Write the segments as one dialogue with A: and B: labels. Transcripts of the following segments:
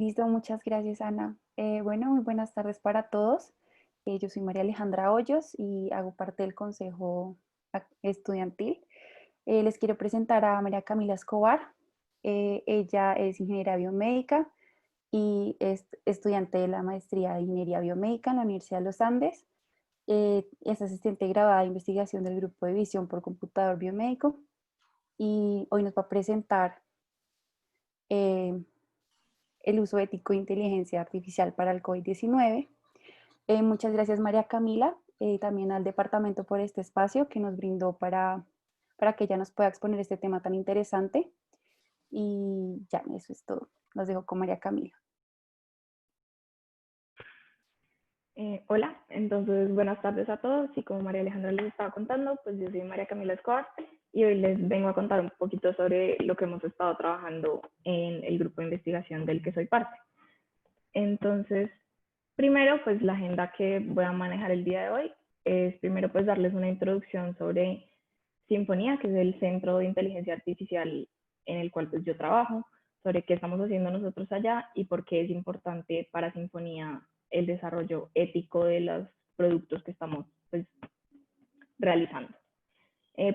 A: Listo, muchas gracias, Ana. Bueno, muy buenas tardes para todos. Yo soy María Alejandra Hoyos y hago parte del Consejo Estudiantil. Les quiero presentar a María Camila Escobar. Ella es ingeniera biomédica y es estudiante de la maestría de Ingeniería Biomédica en la Universidad de los Andes. Es asistente graduada de investigación del Grupo de Visión por Computador Biomédico y hoy nos va a presentar eh, el uso ético de inteligencia artificial para el COVID-19. Muchas gracias María Camila, también al departamento por este espacio que nos brindó para que ella nos pueda exponer este tema tan interesante. Y ya, eso es todo. Los dejo con María Camila.
B: Hola, entonces buenas tardes a todos y como María Alejandra les estaba contando, pues yo soy María Camila Escobar y hoy les vengo a contar un poquito sobre lo que hemos estado trabajando en el grupo de investigación del que soy parte. Entonces, primero, pues la agenda que voy a manejar el día de hoy es primero pues darles una introducción sobre Sinfonía, que es el centro de inteligencia artificial en el cual pues yo trabajo, sobre qué estamos haciendo nosotros allá y por qué es importante para Sinfonía el desarrollo ético de los productos que estamos pues, realizando.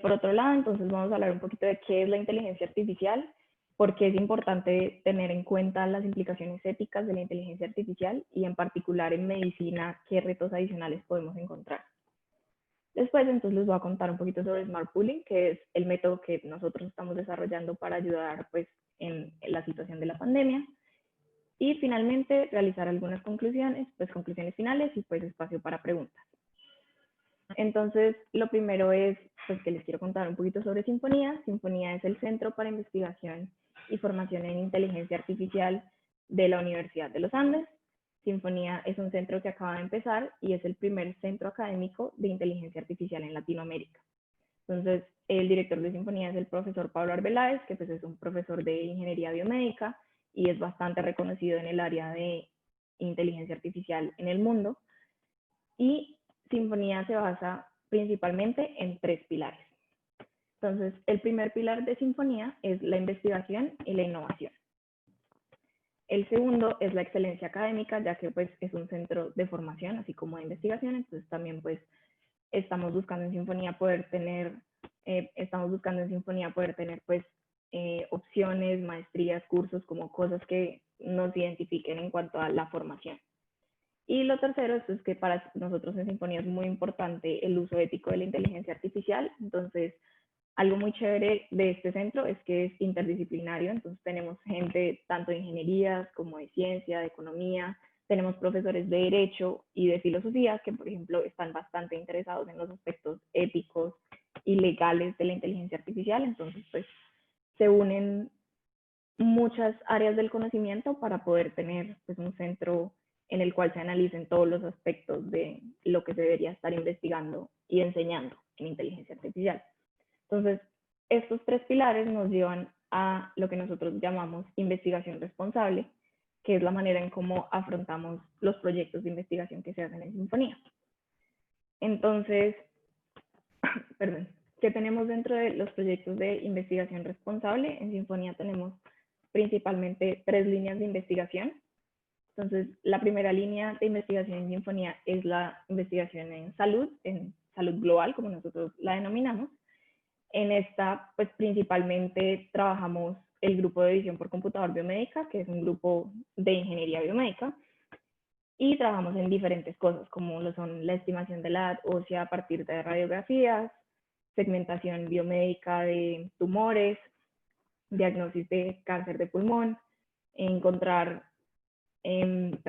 B: Por otro lado, entonces vamos a hablar un poquito de qué es la inteligencia artificial, por qué es importante tener en cuenta las implicaciones éticas de la inteligencia artificial y en particular en medicina, qué retos adicionales podemos encontrar. Después, entonces, les voy a contar un poquito sobre Smart Pooling, que es el método que nosotros estamos desarrollando para ayudar pues, en la situación de la pandemia. Y finalmente, realizar algunas conclusiones, pues conclusiones finales y pues espacio para preguntas. Entonces, lo primero es pues, que les quiero contar un poquito sobre Sinfonía. Sinfonía es el Centro para Investigación y Formación en Inteligencia Artificial de la Universidad de los Andes. Sinfonía es un centro que acaba de empezar y es el primer centro académico de inteligencia artificial en Latinoamérica. Entonces, el director de Sinfonía es el profesor Pablo Arbeláez, que pues es un profesor de ingeniería biomédica y es bastante reconocido en el área de inteligencia artificial en el mundo. Y Sinfonía se basa principalmente en tres pilares. Entonces, el primer pilar de Sinfonía es la investigación y la innovación. El segundo es la excelencia académica, ya que pues es un centro de formación, así como de investigación, entonces también pues estamos buscando en Sinfonía poder tener, pues opciones, maestrías, cursos, como cosas que nos identifiquen en cuanto a la formación. Y lo tercero es que para nosotros en Sinfonía es muy importante el uso ético de la inteligencia artificial. Entonces, algo muy chévere de este centro es que es interdisciplinario, entonces tenemos gente tanto de ingenierías como de ciencia, de economía, tenemos profesores de derecho y de filosofía que, por ejemplo, están bastante interesados en los aspectos éticos y legales de la inteligencia artificial, entonces pues se unen muchas áreas del conocimiento para poder tener pues, un centro en el cual se analicen todos los aspectos de lo que se debería estar investigando y enseñando en inteligencia artificial. Entonces, estos tres pilares nos llevan a lo que nosotros llamamos investigación responsable, que es la manera en cómo afrontamos los proyectos de investigación que se hacen en Sinfonía. Entonces, perdón, ¿qué tenemos dentro de los proyectos de investigación responsable? En Sinfonía tenemos principalmente tres líneas de investigación. Entonces, la primera línea de investigación en Sinfonía es la investigación en salud global, como nosotros la denominamos. En esta, pues principalmente trabajamos el grupo de visión por computador biomédica, que es un grupo de ingeniería biomédica, y trabajamos en diferentes cosas, como lo son la estimación de la edad ósea a partir de radiografías, segmentación biomédica de tumores, diagnosis de cáncer de pulmón, encontrar en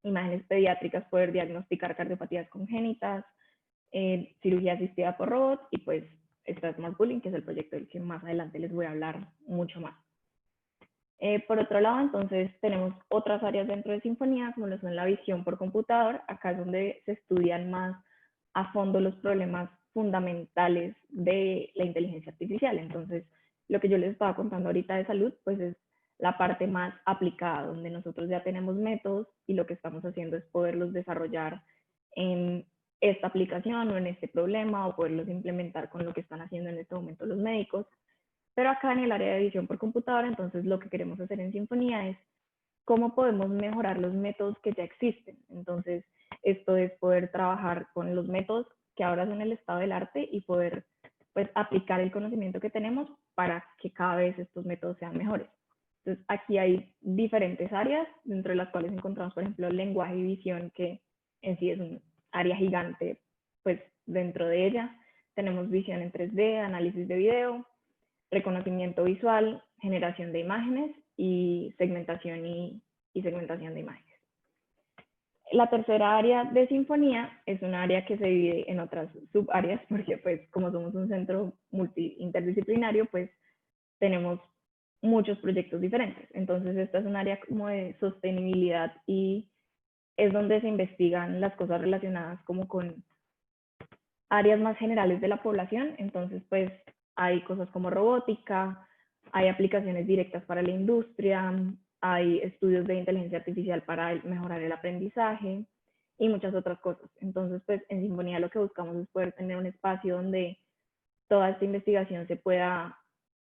B: imágenes pediátricas poder diagnosticar cardiopatías congénitas, cirugía asistida por robots y pues está Smart Pooling, que es el proyecto del que más adelante les voy a hablar mucho más. Por otro lado, entonces tenemos otras áreas dentro de Sinfonía, como lo son la visión por computador. Acá es donde se estudian más a fondo los problemas fundamentales de la inteligencia artificial. Entonces, lo que yo les estaba contando ahorita de salud, pues es la parte más aplicada, donde nosotros ya tenemos métodos y lo que estamos haciendo es poderlos desarrollar en esta aplicación o en este problema o poderlos implementar con lo que están haciendo en este momento los médicos. Pero acá en el área de edición por computadora, entonces lo que queremos hacer en Sinfonía es cómo podemos mejorar los métodos que ya existen. Entonces, esto es poder trabajar con los métodos que ahora son el estado del arte y poder pues aplicar el conocimiento que tenemos para que cada vez estos métodos sean mejores. Entonces, aquí hay diferentes áreas, dentro de las cuales encontramos, por ejemplo, lenguaje y visión, que en sí es un área gigante, pues dentro de ella tenemos visión en 3D, análisis de video, reconocimiento visual, generación de imágenes y segmentación y segmentación de imágenes. La tercera área de Sinfonía es un área que se divide en otras subáreas, porque pues como somos un centro interdisciplinario, pues tenemos muchos proyectos diferentes. Entonces esta es un área como de sostenibilidad y es donde se investigan las cosas relacionadas como con áreas más generales de la población. Entonces pues hay cosas como robótica, hay aplicaciones directas para la industria, hay estudios de inteligencia artificial para mejorar el aprendizaje y muchas otras cosas. Entonces, pues en Sinfonía lo que buscamos es poder tener un espacio donde toda esta investigación se pueda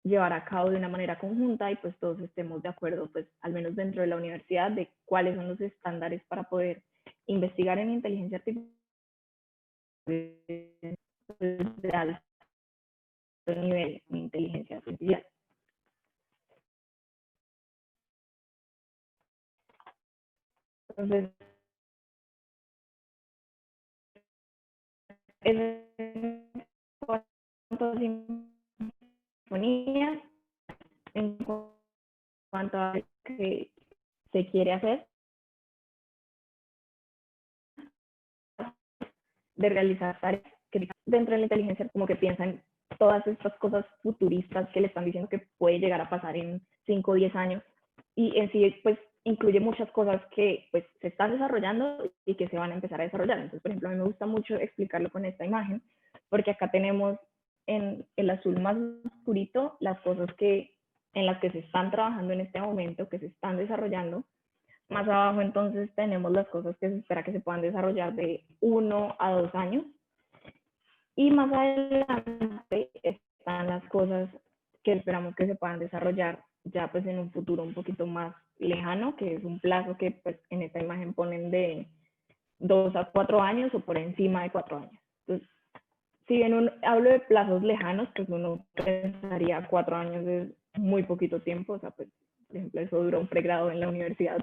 B: llevar a cabo de una manera conjunta y pues todos estemos de acuerdo, pues al menos dentro de la universidad, de cuáles son los estándares para poder investigar en inteligencia artificial de alto nivel en inteligencia artificial. Entonces, en cuanto a sinfonía, en cuanto a lo que se quiere hacer, de realizar tareas que dentro de la inteligencia como que piensan todas estas cosas futuristas que le están diciendo que puede llegar a pasar en 5 o 10 años y en sí pues incluye muchas cosas que pues se están desarrollando y que se van a empezar a desarrollar. Entonces, por ejemplo, a mí me gusta mucho explicarlo con esta imagen porque acá tenemos en el azul más oscurito las cosas que en las que se están trabajando en este momento, que se están desarrollando. Más abajo entonces tenemos las cosas que se espera que se puedan desarrollar de 1 a 2 años. Y más adelante están las cosas que esperamos que se puedan desarrollar ya pues en un futuro un poquito más lejano, que es un plazo que pues en esta imagen ponen de 2 a 4 años o por encima de 4 años. Entonces, si bien hablo de plazos lejanos, pues uno pensaría 4 años es muy poquito tiempo, o sea, pues, por ejemplo, eso dura un pregrado en la universidad,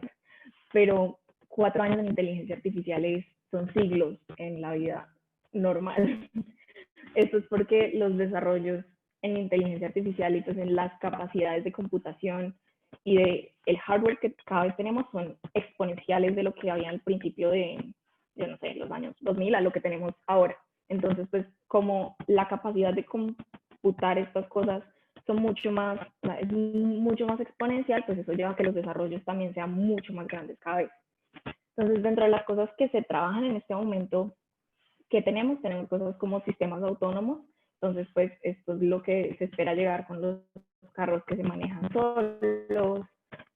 B: pero 4 años en inteligencia artificial son siglos en la vida normal. Esto es porque los desarrollos en inteligencia artificial y pues en las capacidades de computación y de el hardware que cada vez tenemos son exponenciales de lo que había al principio de, yo no sé, los años 2000 a lo que tenemos ahora. Entonces, pues como la capacidad de computar estas cosas son es mucho más exponencial, pues eso lleva a que los desarrollos también sean mucho más grandes cada vez. Entonces, dentro de las cosas que se trabajan en este momento, que tenemos cosas como sistemas autónomos. Entonces, pues esto es lo que se espera llegar con los carros que se manejan solos,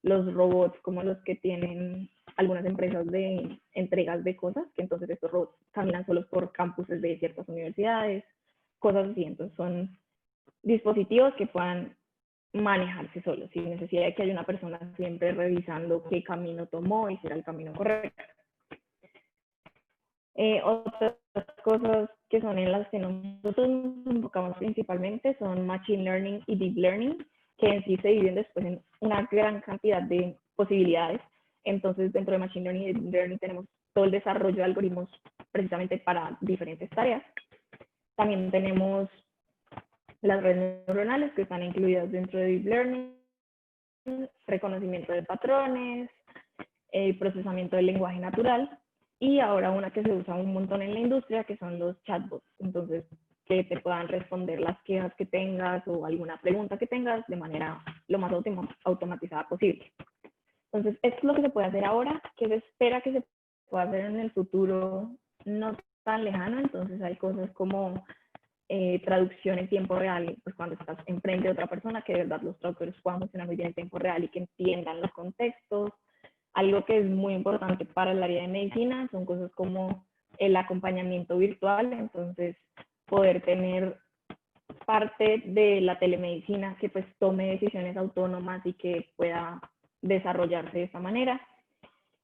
B: los robots como los que tienen algunas empresas de entregas de cosas, que entonces estos robots caminan solos por campuses de ciertas universidades, cosas así. Entonces son dispositivos que puedan manejarse solos, sin necesidad de que haya una persona siempre revisando qué camino tomó y si era el camino correcto. Otras cosas que son en las que nosotros nos enfocamos principalmente son Machine Learning y Deep Learning, que en sí se dividen después en una gran cantidad de posibilidades. Entonces, dentro de Machine Learning y Deep Learning tenemos todo el desarrollo de algoritmos precisamente para diferentes tareas. También tenemos las redes neuronales que están incluidas dentro de Deep Learning, reconocimiento de patrones, procesamiento del lenguaje natural, y ahora una que se usa un montón en la industria, que son los chatbots. Entonces, que te puedan responder las quejas que tengas o alguna pregunta que tengas de manera lo más automatizada posible. Entonces, esto es lo que se puede hacer ahora, que se espera que se pueda hacer en el futuro no tan lejano. Entonces, hay cosas como traducción en tiempo real, pues cuando estás enfrente de otra persona, que de verdad los traductores puedan funcionar muy bien en tiempo real y que entiendan los contextos. Algo que es muy importante para el área de medicina son cosas como el acompañamiento virtual. Entonces, poder tener parte de la telemedicina que pues tome decisiones autónomas y que pueda desarrollarse de esta manera.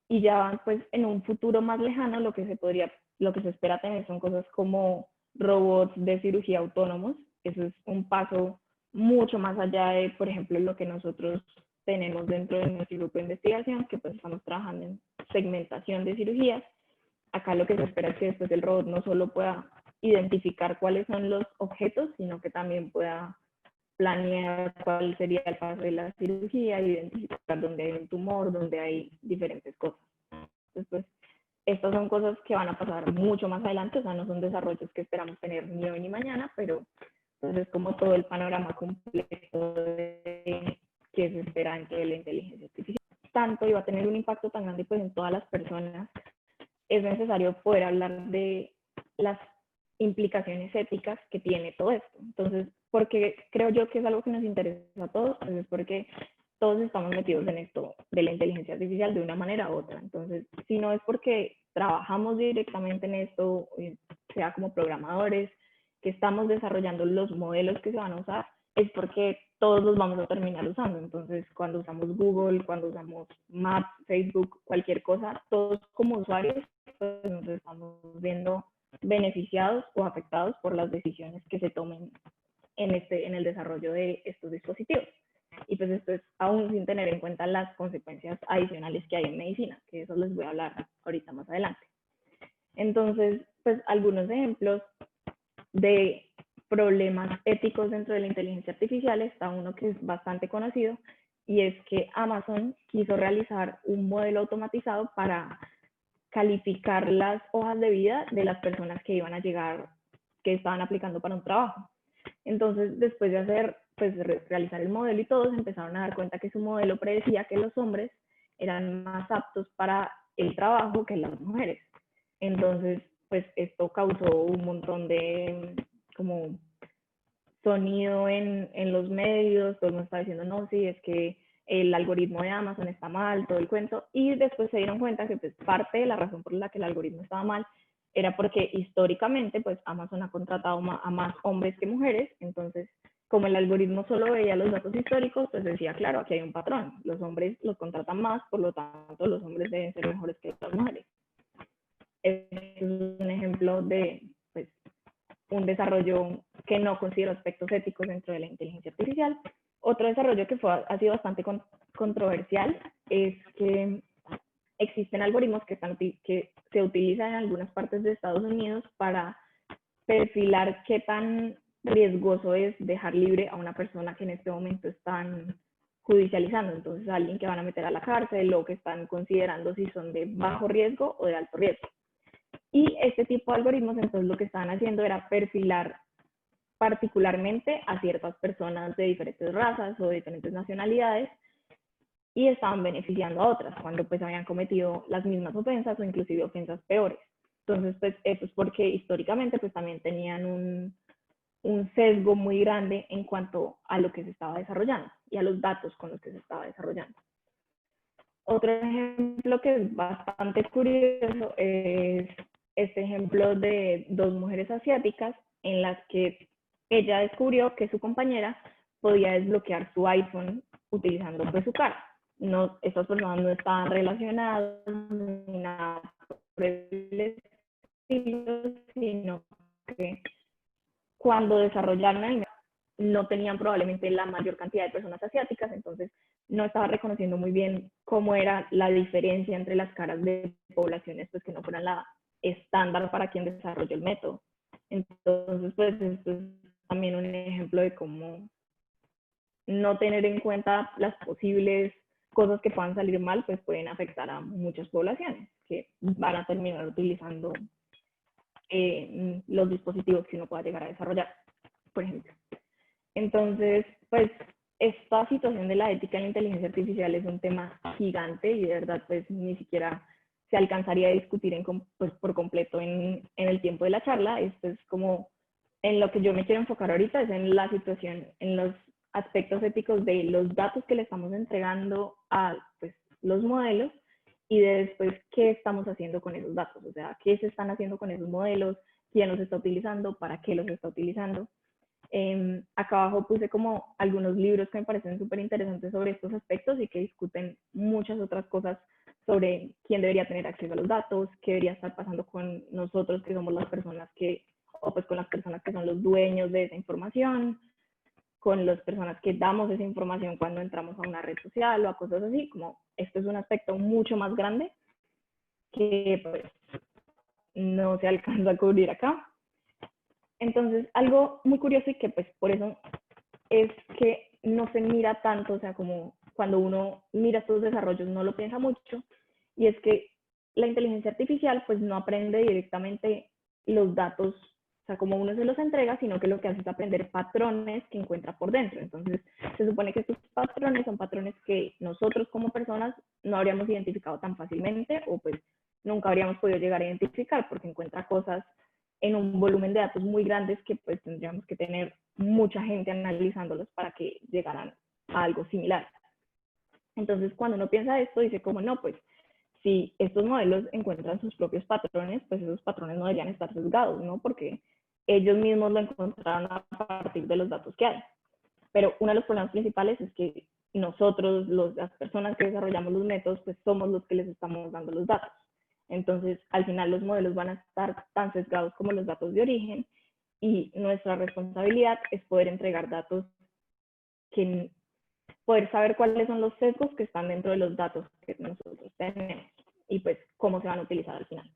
B: Y ya pues en un futuro más lejano lo que se espera tener son cosas como robots de cirugía autónomos. Eso es un paso mucho más allá de, por ejemplo, lo que nosotros tenemos dentro de nuestro grupo de investigación, que pues estamos trabajando en segmentación de cirugías. Acá lo que se espera es que después el robot no solo pueda identificar cuáles son los objetos, sino que también pueda planear cuál sería el paso de la cirugía, identificar dónde hay un tumor, dónde hay diferentes cosas. Entonces, pues, estas son cosas que van a pasar mucho más adelante, o sea, no son desarrollos que esperamos tener ni hoy ni mañana, pero pues es como todo el panorama completo de que se espera dentro de la inteligencia artificial. Tanto y va a tener un impacto tan grande pues en todas las personas, es necesario poder hablar de las implicaciones éticas que tiene todo esto. Entonces, porque creo yo que es algo que nos interesa a todos, pues es porque todos estamos metidos en esto de la inteligencia artificial de una manera u otra. Entonces, si no es porque trabajamos directamente en esto, sea como programadores, que estamos desarrollando los modelos que se van a usar, es porque todos los vamos a terminar usando. Entonces, cuando usamos Google, cuando usamos Maps, Facebook, cualquier cosa, todos como usuarios pues, nos estamos viendo beneficiados o afectados por las decisiones que se tomen en el desarrollo de estos dispositivos. Y pues esto es aún sin tener en cuenta las consecuencias adicionales que hay en medicina, que eso les voy a hablar ahorita más adelante. Entonces, pues algunos ejemplos de problemas éticos dentro de la inteligencia artificial está uno que es bastante conocido, y es que Amazon quiso realizar un modelo automatizado para calificar las hojas de vida de las personas que iban a llegar, que estaban aplicando para un trabajo. Entonces, después de realizar el modelo y todo, se empezaron a dar cuenta que su modelo predecía que los hombres eran más aptos para el trabajo que las mujeres. Entonces, pues esto causó un montón de como sonido en los medios, todo el mundo está diciendo, no, sí, es que el algoritmo de Amazon está mal, todo el cuento, y después se dieron cuenta que pues parte de la razón por la que el algoritmo estaba mal era porque históricamente pues Amazon ha contratado a más hombres que mujeres. Entonces como el algoritmo solo veía los datos históricos, pues decía, claro, aquí hay un patrón, los hombres los contratan más, por lo tanto los hombres deben ser mejores que las mujeres. Este es un ejemplo de pues, un desarrollo que no considera aspectos éticos dentro de la inteligencia artificial. Otro desarrollo que ha sido bastante controversial es que existen algoritmos que se utilizan en algunas partes de Estados Unidos para perfilar qué tan riesgoso es dejar libre a una persona que en este momento están judicializando. Entonces, a alguien que van a meter a la cárcel o que están considerando si son de bajo riesgo o de alto riesgo. Y este tipo de algoritmos, entonces, lo que estaban haciendo era perfilar particularmente a ciertas personas de diferentes razas o de diferentes nacionalidades, y estaban beneficiando a otras cuando pues habían cometido las mismas ofensas o inclusive ofensas peores. Entonces, pues eso es porque históricamente pues también tenían un sesgo muy grande en cuanto a lo que se estaba desarrollando y a los datos con los que se estaba desarrollando. Otro ejemplo que es bastante curioso es este ejemplo de dos mujeres asiáticas en las que ella descubrió que su compañera podía desbloquear su iPhone utilizando pues su cara. No, estas personas no estaban relacionadas ni nada por el estilo, sino que cuando desarrollaron el no tenían probablemente la mayor cantidad de personas asiáticas, entonces no estaba reconociendo muy bien cómo era la diferencia entre las caras de poblaciones pues que no fueran la estándar para quien desarrolló el método. Entonces, pues esto es también un ejemplo de cómo no tener en cuenta las posibles cosas que puedan salir mal, pues pueden afectar a muchas poblaciones que van a terminar utilizando los dispositivos que uno pueda llegar a desarrollar, por ejemplo. Entonces, pues esta situación de la ética en la inteligencia artificial es un tema gigante y de verdad pues ni siquiera se alcanzaría a discutir pues, por completo en el tiempo de la charla. Esto es como en lo que yo me quiero enfocar ahorita, es en la situación, en los aspectos éticos de los datos que le estamos entregando a pues, los modelos, y de después qué estamos haciendo con esos datos, o sea, qué se están haciendo con esos modelos, quién los está utilizando, para qué los está utilizando. Acá abajo puse como algunos libros que me parecen súper interesantes sobre estos aspectos y que discuten muchas otras cosas sobre quién debería tener acceso a los datos, qué debería estar pasando con nosotros que somos las personas que, o pues con las personas que son los dueños de esa información, con las personas que damos esa información cuando entramos a una red social o a cosas así, como esto es un aspecto mucho más grande que pues no se alcanza a cubrir acá. Entonces, algo muy curioso y que pues por eso es que no se mira tanto, o sea, como cuando uno mira estos desarrollos no lo piensa mucho, y es que la inteligencia artificial pues no aprende directamente los datos, o sea, como uno se los entrega, sino que lo que hace es aprender patrones que encuentra por dentro. Entonces, se supone que estos patrones son patrones que nosotros como personas no habríamos identificado tan fácilmente o pues nunca habríamos podido llegar a identificar porque encuentra cosas en un volumen de datos muy grandes que pues tendríamos que tener mucha gente analizándolos para que llegaran a algo similar. Entonces, cuando uno piensa esto, dice como no, pues si estos modelos encuentran sus propios patrones, pues esos patrones no deberían estar sesgados, ¿no? Porque ellos mismos lo encontraron a partir de los datos que hay. Pero uno de los problemas principales es que nosotros, las personas que desarrollamos los métodos, pues somos los que les estamos dando los datos. Entonces, al final los modelos van a estar tan sesgados como los datos de origen y nuestra responsabilidad es poder entregar datos, que poder saber cuáles son los sesgos que están dentro de los datos que nosotros tenemos y pues cómo se van a utilizar al final.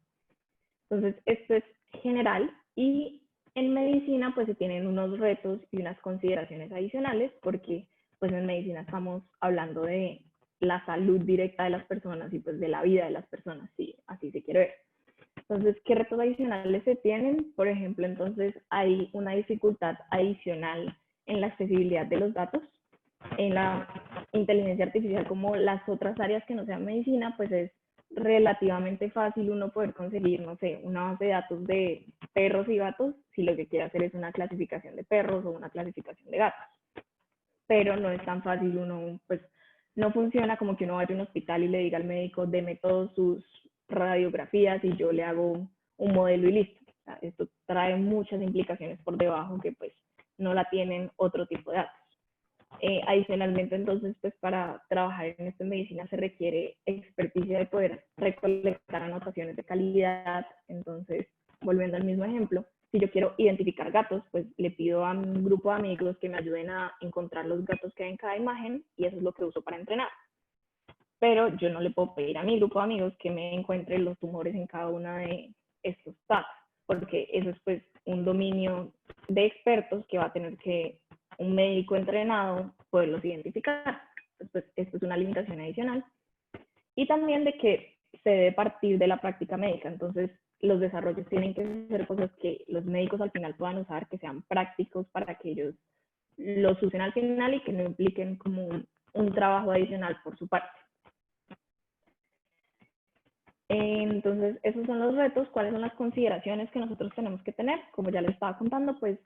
B: Entonces, esto es general y en medicina pues se tienen unos retos y unas consideraciones adicionales porque pues en medicina estamos hablando de la salud directa de las personas y pues de la vida de las personas, si así se quiere ver. Entonces, ¿qué retos adicionales se tienen? Por ejemplo, entonces hay una dificultad adicional en la accesibilidad de los datos. En la inteligencia artificial, como las otras áreas que no sean medicina, pues es relativamente fácil uno poder conseguir, no sé, una base de datos de perros y gatos si lo que quiere hacer es una clasificación de perros o una clasificación de gatos. Pero no es tan fácil uno, pues no funciona como que uno vaya a un hospital y le diga al médico, deme todas sus radiografías y yo le hago un modelo y listo. O sea, esto trae muchas implicaciones por debajo que pues no la tienen otro tipo de datos. Adicionalmente, entonces, pues para trabajar en esta medicina se requiere experticia de poder recolectar anotaciones de calidad. Entonces, volviendo al mismo ejemplo, si yo quiero identificar gatos, pues le pido a un grupo de amigos que me ayuden a encontrar los gatos que hay en cada imagen y eso es lo que uso para entrenar. Pero yo no le puedo pedir a mi grupo de amigos que me encuentre los tumores en cada una de estos tags, porque eso es pues un dominio de expertos que va a tener que un médico entrenado poderlos identificar. Entonces, esto es una limitación adicional. Y también de que se debe partir de la práctica médica. Entonces, los desarrollos tienen que ser cosas que los médicos al final puedan usar, que sean prácticos para que ellos los usen al final y que no impliquen como un trabajo adicional por su parte. Entonces, esos son los retos. ¿Cuáles son las consideraciones que nosotros tenemos que tener? Como ya les estaba contando, pues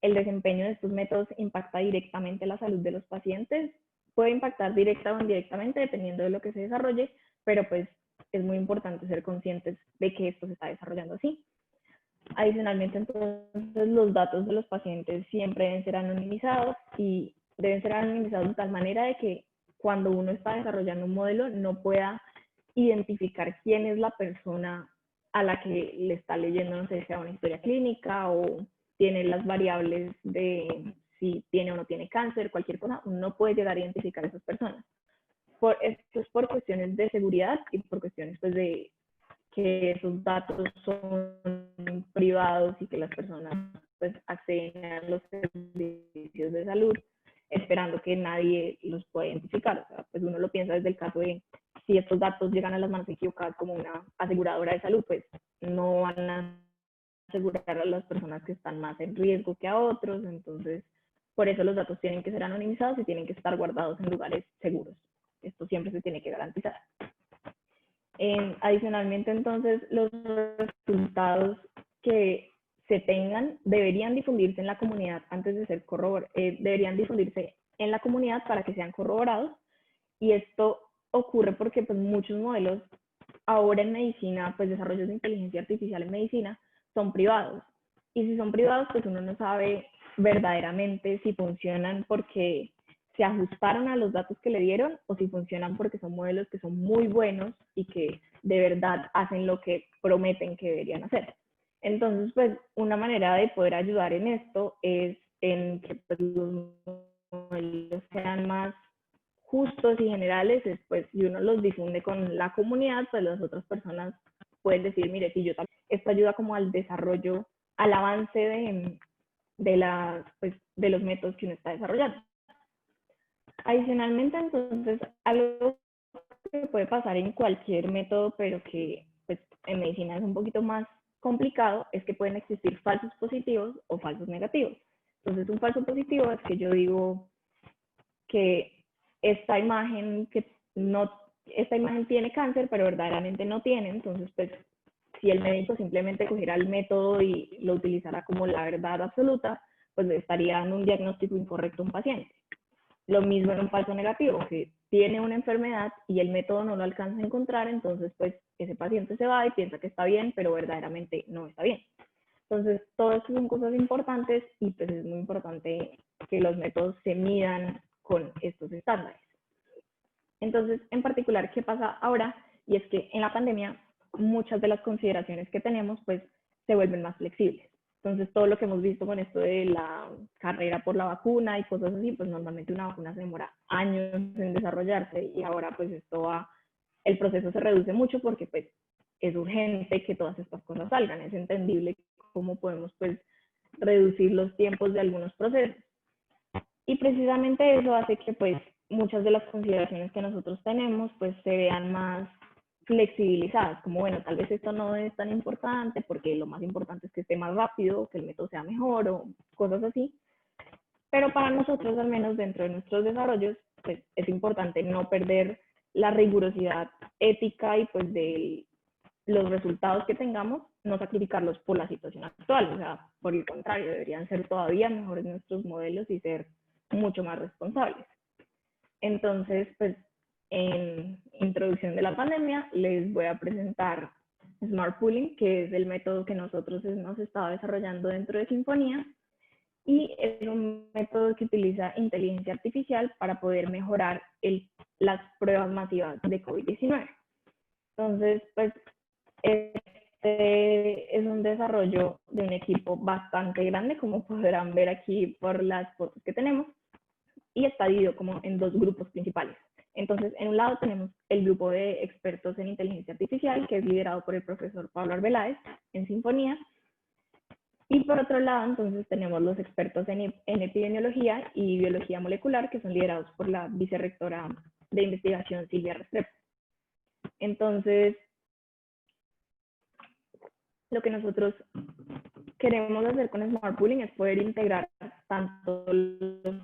B: el desempeño de estos métodos impacta directamente la salud de los pacientes. Puede impactar directa o indirectamente dependiendo de lo que se desarrolle, pero pues es muy importante ser conscientes de que esto se está desarrollando así. Adicionalmente, entonces, los datos de los pacientes siempre deben ser anonimizados y deben ser anonimizados de tal manera de que cuando uno está desarrollando un modelo no pueda identificar quién es la persona a la que le está leyendo, no sé, sea una historia clínica o tiene las variables de si tiene o no tiene cáncer, cualquier cosa, uno no puede llegar a identificar a esas personas. Esto es por cuestiones de seguridad y por cuestiones pues, de que esos datos son privados y que las personas pues acceden a los servicios de salud esperando que nadie los pueda identificar. O sea, pues uno lo piensa desde el caso de si estos datos llegan a las manos equivocadas como una aseguradora de salud, pues no van a asegurar a las personas que están más en riesgo que a otros. Entonces, por eso los datos tienen que ser anonimizados y tienen que estar guardados en lugares seguros. Esto siempre se tiene que garantizar. Adicionalmente, entonces, los resultados que se tengan deberían difundirse en la comunidad antes de ser corroborados, deberían difundirse en la comunidad para que sean corroborados, y esto ocurre porque pues, muchos modelos ahora en medicina, pues desarrollos de inteligencia artificial en medicina, son privados, y si son privados, pues uno no sabe verdaderamente si funcionan porque se ajustaron a los datos que le dieron o si funcionan porque son modelos que son muy buenos y que de verdad hacen lo que prometen que deberían hacer. Entonces, pues una manera de poder ayudar en esto es en que pues, los modelos sean más justos y generales, después si uno los difunde con la comunidad, pues las otras personas pueden decir, mire, si yo también, esto ayuda como al desarrollo, al avance pues, de los métodos que uno está desarrollando. Adicionalmente, entonces, algo que puede pasar en cualquier método, pero que pues, en medicina es un poquito más complicado, es que pueden existir falsos positivos o falsos negativos. Entonces, un falso positivo es que yo digo que esta imagen tiene cáncer, pero verdaderamente no tiene. Entonces, pues, si el médico simplemente cogiera el método y lo utilizara como la verdad absoluta, pues le estaría dando un diagnóstico incorrecto a un paciente. Lo mismo en un falso negativo, que tiene una enfermedad y el método no lo alcanza a encontrar, entonces pues ese paciente se va y piensa que está bien, pero verdaderamente no está bien. Entonces, todo esto son cosas importantes y pues es muy importante que los métodos se midan con estos estándares. Entonces, en particular, ¿qué pasa ahora? Y es que en la pandemia muchas de las consideraciones que tenemos pues se vuelven más flexibles. Entonces, todo lo que hemos visto con esto de la carrera por la vacuna y cosas así, pues normalmente una vacuna se demora años en desarrollarse y ahora pues el proceso se reduce mucho porque pues es urgente que todas estas cosas salgan. Es entendible cómo podemos pues reducir los tiempos de algunos procesos. Y precisamente eso hace que pues muchas de las consideraciones que nosotros tenemos pues se vean más flexibilizadas, como bueno, tal vez esto no es tan importante porque lo más importante es que esté más rápido, que el método sea mejor o cosas así. Pero para nosotros, al menos dentro de nuestros desarrollos, pues es importante no perder la rigurosidad ética y pues de los resultados que tengamos, no sacrificarlos por la situación actual. O sea, por el contrario, deberían ser todavía mejores nuestros modelos y ser mucho más responsables. Entonces, pues en introducción de la pandemia les voy a presentar Smart Pooling, que es el método que nosotros hemos estado desarrollando dentro de Sinfonía, y es un método que utiliza inteligencia artificial para poder mejorar las pruebas masivas de COVID-19. Entonces, pues este es un desarrollo de un equipo bastante grande, como podrán ver aquí por las fotos que tenemos, y está dividido como en dos grupos principales. Entonces, en un lado tenemos el grupo de expertos en inteligencia artificial, que es liderado por el profesor Pablo Arbeláez en Sinfonía, y por otro lado, entonces tenemos los expertos en epidemiología y biología molecular, que son liderados por la vicerrectora de investigación Silvia Restrepo. Entonces, lo que nosotros queremos hacer con Smart Pooling es poder integrar tanto los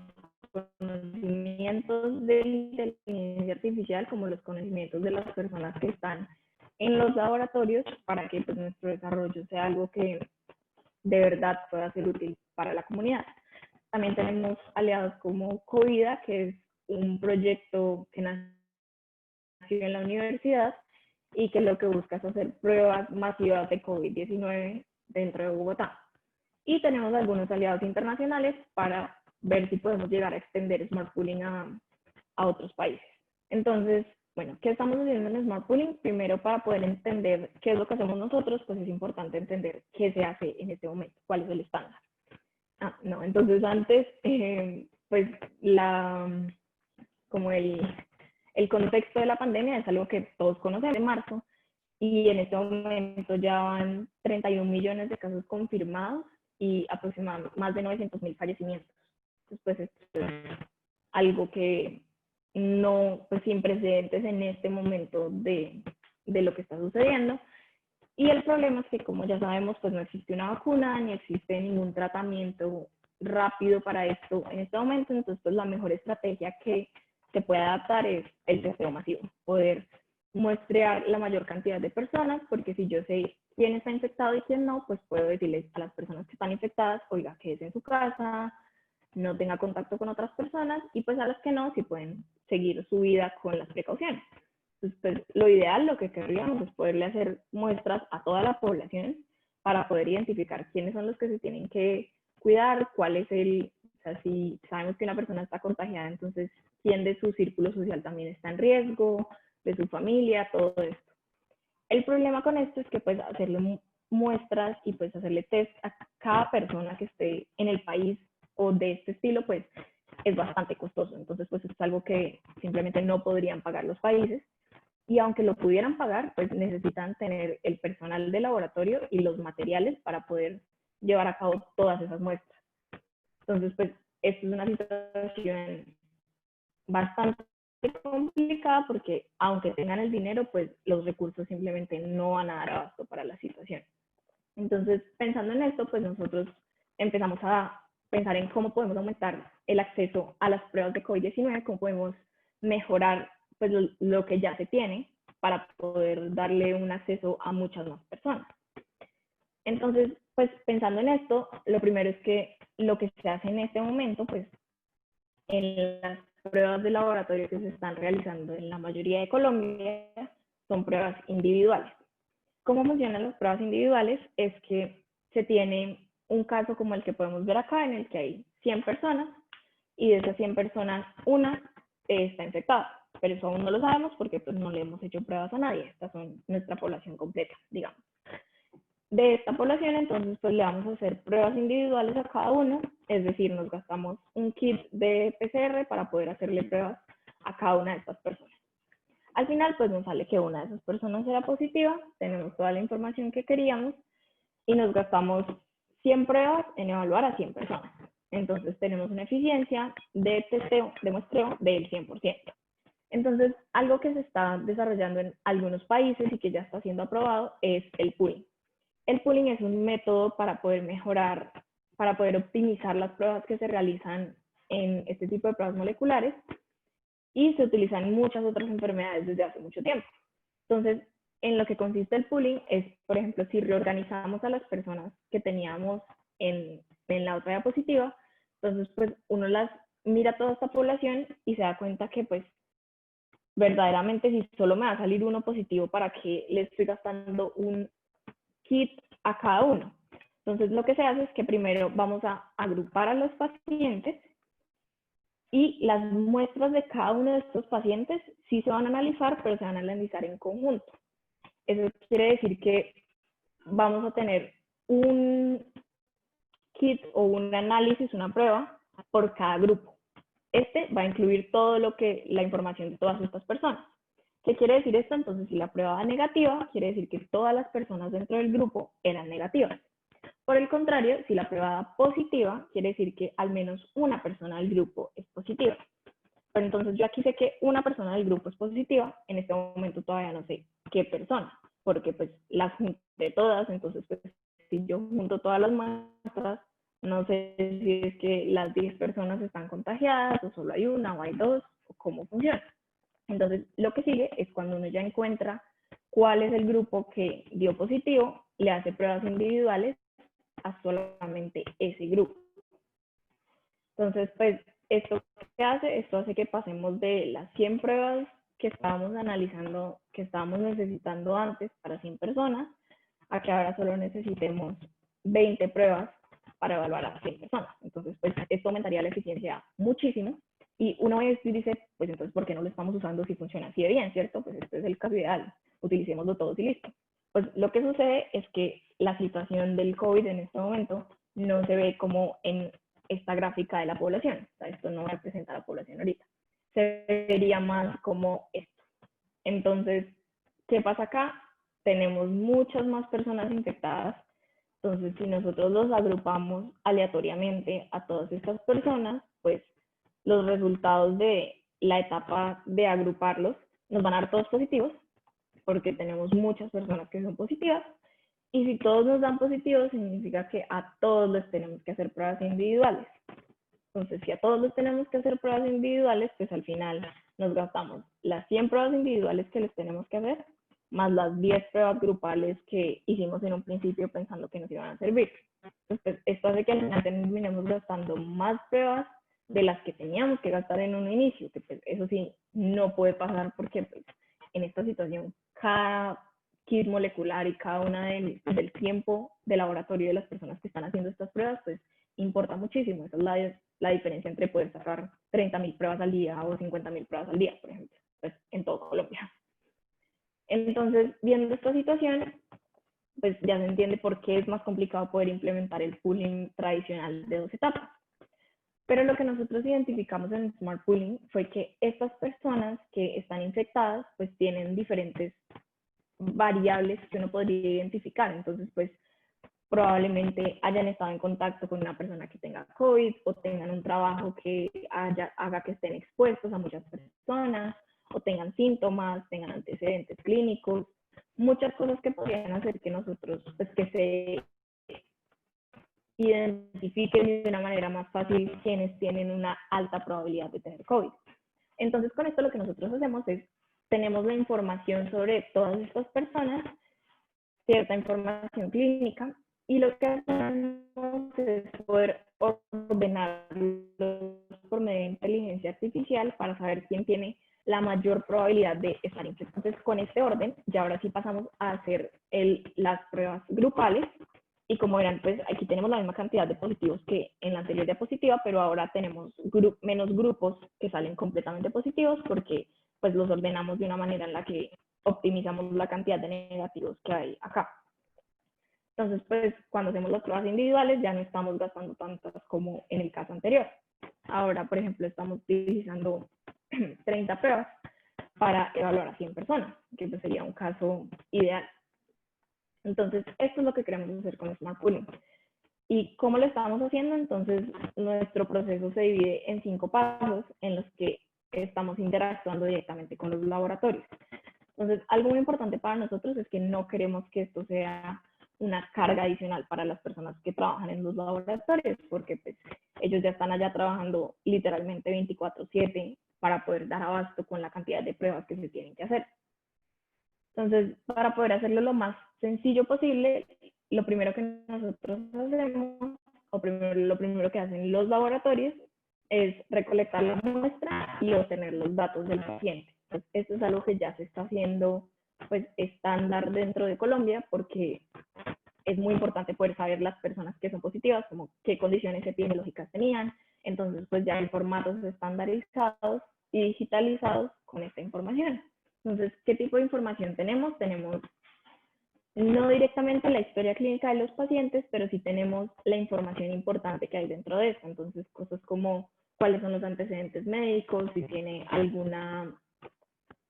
B: conocimientos de inteligencia artificial como los conocimientos de las personas que están en los laboratorios para que pues, nuestro desarrollo sea algo que de verdad pueda ser útil para la comunidad. También tenemos aliados como Covida, que es un proyecto que nació en la universidad y que lo que busca es hacer pruebas masivas de COVID-19 dentro de Bogotá. Y tenemos algunos aliados internacionales para ver si podemos llegar a extender Smart Pooling a otros países. Entonces, bueno, ¿qué estamos haciendo en Smart Pooling? Primero, para poder entender qué es lo que hacemos nosotros, pues es importante entender qué se hace en este momento, cuál es el estándar. No, entonces antes, pues como el contexto de la pandemia es algo que todos conocemos, de marzo, y en este momento ya van 31 millones de casos confirmados y aproximadamente más de 900.000 fallecimientos. Entonces, pues esto es algo que no, pues sin precedentes en este momento de lo que está sucediendo. Y el problema es que, como ya sabemos, pues no existe una vacuna ni existe ningún tratamiento rápido para esto en este momento. Entonces, pues la mejor estrategia que se puede adaptar es el testeo masivo, poder muestrear la mayor cantidad de personas, porque si yo sé quién está infectado y quién no, pues puedo decirles a las personas que están infectadas, oiga, quédese en su casa, no tenga contacto con otras personas, y pues a las que no, sí pueden seguir su vida con las precauciones. Entonces, pues, lo ideal, lo que querríamos es poderle hacer muestras a toda la población para poder identificar quiénes son los que se tienen que cuidar, cuál es o sea, si sabemos que una persona está contagiada, entonces quién de su círculo social también está en riesgo, de su familia, todo esto. El problema con esto es que pues hacerle muestras y pues hacerle test a cada persona que esté en el país o de este estilo, pues es bastante costoso. Entonces, pues es algo que simplemente no podrían pagar los países. Y aunque lo pudieran pagar, pues necesitan tener el personal de laboratorio y los materiales para poder llevar a cabo todas esas muestras. Entonces, pues esto es una situación bastante complicada porque aunque tengan el dinero, pues los recursos simplemente no van a dar abasto para la situación. Entonces, pensando en esto, pues nosotros empezamos a pensar en cómo podemos aumentar el acceso a las pruebas de COVID-19, cómo podemos mejorar pues lo que ya se tiene para poder darle un acceso a muchas más personas. Entonces, pues pensando en esto, lo primero es que lo que se hace en este momento, pues en las pruebas de laboratorio que se están realizando en la mayoría de Colombia, son pruebas individuales. ¿Cómo funcionan las pruebas individuales? Es que se tiene un caso como el que podemos ver acá, en el que hay 100 personas y de esas 100 personas, una está infectada. Pero eso aún no lo sabemos porque pues, no le hemos hecho pruebas a nadie. Estas son nuestra población completa, digamos. De esta población, entonces, pues le vamos a hacer pruebas individuales a cada uno, es decir, nos gastamos un kit de PCR para poder hacerle pruebas a cada una de estas personas. Al final, pues nos sale que una de esas personas era positiva, tenemos toda la información que queríamos y nos gastamos 100 pruebas en evaluar a 100 personas. Entonces tenemos una eficiencia de testeo, de muestreo del 100%. Entonces, algo que se está desarrollando en algunos países y que ya está siendo aprobado es el pooling. El pooling es un método para poder mejorar, para poder optimizar las pruebas que se realizan en este tipo de pruebas moleculares y se utilizan en muchas otras enfermedades desde hace mucho tiempo. Entonces, en lo que consiste el pooling es, por ejemplo, si reorganizamos a las personas que teníamos en la otra diapositiva, entonces pues uno las mira toda esta población y se da cuenta que pues verdaderamente si solo me va a salir uno positivo, ¿para qué le estoy gastando un kit a cada uno? Entonces lo que se hace es que primero vamos a agrupar a los pacientes y las muestras de cada uno de estos pacientes sí se van a analizar, pero se van a analizar en conjunto. Eso quiere decir que vamos a tener un kit o un análisis, una prueba por cada grupo. Este va a incluir todo lo que, la información de todas estas personas. ¿Qué quiere decir esto? Entonces, si la prueba da negativa, quiere decir que todas las personas dentro del grupo eran negativas. Por el contrario, si la prueba da positiva, quiere decir que al menos una persona del grupo es positiva. Pero entonces yo aquí sé que una persona del grupo es positiva, en este momento todavía no sé qué persona, porque pues las junté todas, entonces pues si yo junto todas las muestras, no sé si es que las 10 personas están contagiadas, o solo hay una, o hay dos, o cómo funciona. Entonces lo que sigue es cuando uno ya encuentra cuál es el grupo que dio positivo, le hace pruebas individuales a solamente ese grupo. Entonces, pues, ¿esto qué hace? Esto hace que pasemos de las 100 pruebas que estábamos analizando, que estábamos necesitando antes para 100 personas, a que ahora solo necesitemos 20 pruebas para evaluar a 100 personas. Entonces, pues, esto aumentaría la eficiencia muchísimo. Y una vez dice, pues, entonces, ¿por qué no lo estamos usando si funciona así de bien, cierto? Pues, este es el caso ideal. Utilicémoslo todos y listo. Pues, lo que sucede es que la situación del COVID en este momento no se ve como en esta gráfica de la población. O sea, esto no representa a la población ahorita. Se vería más como esto. Entonces, ¿qué pasa acá? Tenemos muchas más personas infectadas. Entonces, si nosotros los agrupamos aleatoriamente a todas estas personas, pues los resultados de la etapa de agruparlos nos van a dar todos positivos, porque tenemos muchas personas que son positivas. Y si todos nos dan positivos, significa que a todos les tenemos que hacer pruebas individuales. Entonces, si a todos les tenemos que hacer pruebas individuales, pues al final nos gastamos las 100 pruebas individuales que les tenemos que hacer, más las 10 pruebas grupales que hicimos en un principio pensando que nos iban a servir. Entonces, pues, esto hace que al final terminemos gastando más pruebas de las que teníamos que gastar en un inicio, que pues eso sí no puede pasar porque pues, en esta situación cada kit molecular y cada una del tiempo de laboratorio de las personas que están haciendo estas pruebas, pues importa muchísimo. Esa es la diferencia entre poder sacar 30.000 pruebas al día o 50.000 pruebas al día, por ejemplo, pues en todo Colombia. Entonces, viendo esta situación, pues ya se entiende por qué es más complicado poder implementar el pooling tradicional de 2 etapas. Pero lo que nosotros identificamos en el Smart Pooling fue que estas personas que están infectadas pues tienen diferentes variables que uno podría identificar. Entonces, pues probablemente hayan estado en contacto con una persona que tenga COVID o tengan un trabajo que haga que estén expuestos a muchas personas o tengan síntomas, tengan antecedentes clínicos, muchas cosas que podrían hacer que nosotros, pues que se identifiquen de una manera más fácil quienes tienen una alta probabilidad de tener COVID. Entonces, con esto lo que nosotros hacemos es, tenemos la información sobre todas estas personas, cierta información clínica, y lo que hacemos es poder ordenarlos por medio de inteligencia artificial para saber quién tiene la mayor probabilidad de estar infectado. Entonces, con este orden, ya ahora sí pasamos a hacer las pruebas grupales, y como verán, pues aquí tenemos la misma cantidad de positivos que en la anterior diapositiva, pero ahora tenemos menos grupos que salen completamente positivos porque pues los ordenamos de una manera en la que optimizamos la cantidad de negativos que hay acá. Entonces, pues cuando hacemos las pruebas individuales ya no estamos gastando tantas como en el caso anterior. Ahora, por ejemplo, estamos utilizando 30 pruebas para evaluar a 100 personas, que pues sería un caso ideal. Entonces, esto es lo que queremos hacer con Smart Pooling. ¿Y cómo lo estamos haciendo? Entonces, nuestro proceso se divide en 5 pasos en los que estamos interactuando directamente con los laboratorios. Entonces, algo muy importante para nosotros es que no queremos que esto sea una carga adicional para las personas que trabajan en los laboratorios, porque pues, ellos ya están allá trabajando literalmente 24/7 para poder dar abasto con la cantidad de pruebas que se tienen que hacer. Entonces, para poder hacerlo lo más sencillo posible, lo primero que nosotros hacemos, o lo primero que hacen los laboratorios, es recolectar la muestra y obtener los datos del paciente. Entonces, esto es algo que ya se está haciendo pues estándar dentro de Colombia, porque es muy importante poder saber las personas que son positivas, como qué condiciones epidemiológicas tenían. Entonces, pues ya hay formatos estandarizados y digitalizados con esta información. Entonces, ¿qué tipo de información tenemos? Tenemos no directamente la historia clínica de los pacientes, pero sí tenemos la información importante que hay dentro de esto. Entonces, cosas como cuáles son los antecedentes médicos, si tiene alguna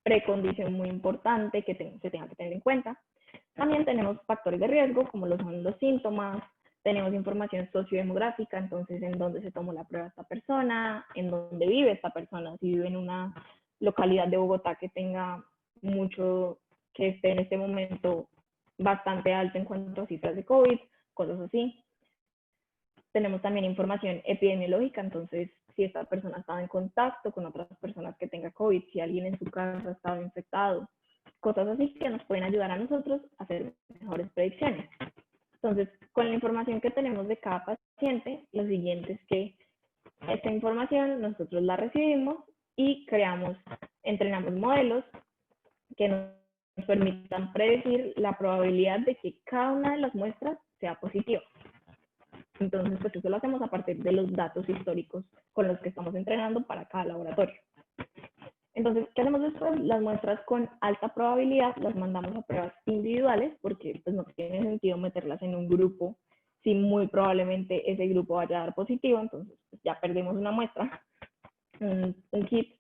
B: precondición muy importante que se tenga que tener en cuenta. También tenemos factores de riesgo, como lo son los síntomas. Tenemos información sociodemográfica, entonces en dónde se tomó la prueba esta persona, en dónde vive esta persona, si vive en una localidad de Bogotá que tenga mucho, que esté en este momento bastante alto en cuanto a cifras de COVID, cosas así. Tenemos también información epidemiológica, entonces si esta persona ha estado en contacto con otras personas que tenga COVID, si alguien en su casa ha estado infectado, cosas así que nos pueden ayudar a nosotros a hacer mejores predicciones. Entonces, con la información que tenemos de cada paciente, lo siguiente es que esta información nosotros la recibimos y entrenamos modelos que nos permitan predecir la probabilidad de que cada una de las muestras sea positiva. Entonces, pues eso lo hacemos a partir de los datos históricos con los que estamos entrenando para cada laboratorio. Entonces, ¿qué hacemos después? Las muestras con alta probabilidad las mandamos a pruebas individuales, porque pues no tiene sentido meterlas en un grupo si muy probablemente ese grupo vaya a dar positivo. Entonces, pues ya perdimos una muestra, un kit.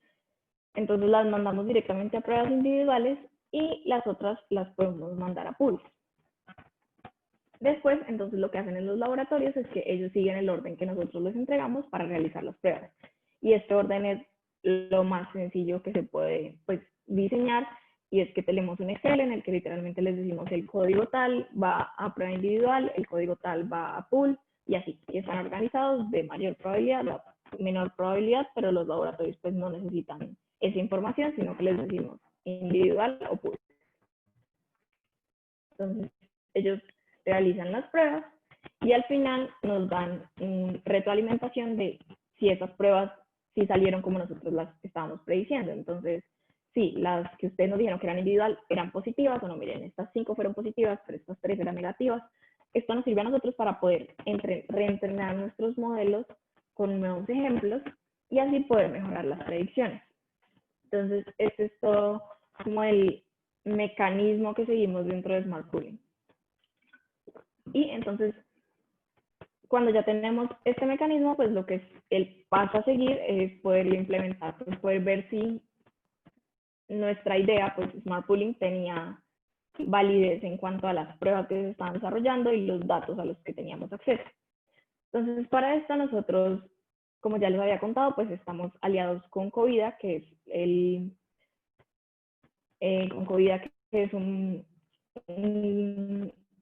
B: Entonces las mandamos directamente a pruebas individuales y las otras las podemos mandar a pool. Después, entonces lo que hacen en los laboratorios es que ellos siguen el orden que nosotros les entregamos para realizar las pruebas. Y este orden es lo más sencillo que se puede pues, diseñar, y es que tenemos un Excel en el que literalmente les decimos el código tal va a prueba individual, el código tal va a pool, y así, y están organizados de mayor probabilidad a menor probabilidad, pero los laboratorios pues no necesitan esa información, sino que les decimos individual o pool. Entonces, ellos realizan las pruebas y al final nos dan retroalimentación de si esas pruebas sí salieron como nosotros las estábamos prediciendo. Entonces, sí, las que ustedes nos dijeron que eran individual eran positivas, o no, miren, estas 5 fueron positivas, pero estas 3 eran negativas. esto nos sirve a nosotros para poder reentrenar nuestros modelos con nuevos ejemplos y así poder mejorar las predicciones. Entonces, este es todo como el mecanismo que seguimos dentro de Smart Pooling. Y entonces, cuando ya tenemos este mecanismo, pues lo que es el paso a seguir es poderlo implementar, pues poder ver si nuestra idea, pues Smart Pooling, tenía validez en cuanto a las pruebas que se estaban desarrollando y los datos a los que teníamos acceso. Entonces, para esto nosotros, como ya les había contado, pues estamos aliados con Covida, que es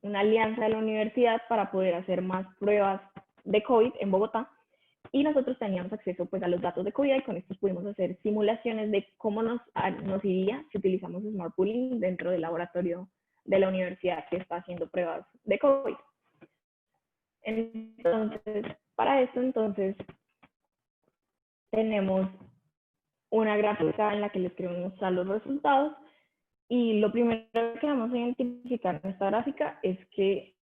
B: una alianza de la universidad para poder hacer más pruebas de COVID en Bogotá. Y nosotros teníamos acceso pues a los datos de COVID y con estos pudimos hacer simulaciones de cómo nos iría si utilizamos Smart Pooling dentro del laboratorio de la universidad que está haciendo pruebas de COVID. Entonces, para esto entonces tenemos una gráfica en la que les queremos mostrar los resultados y lo primero que vamos a identificar en esta gráfica es que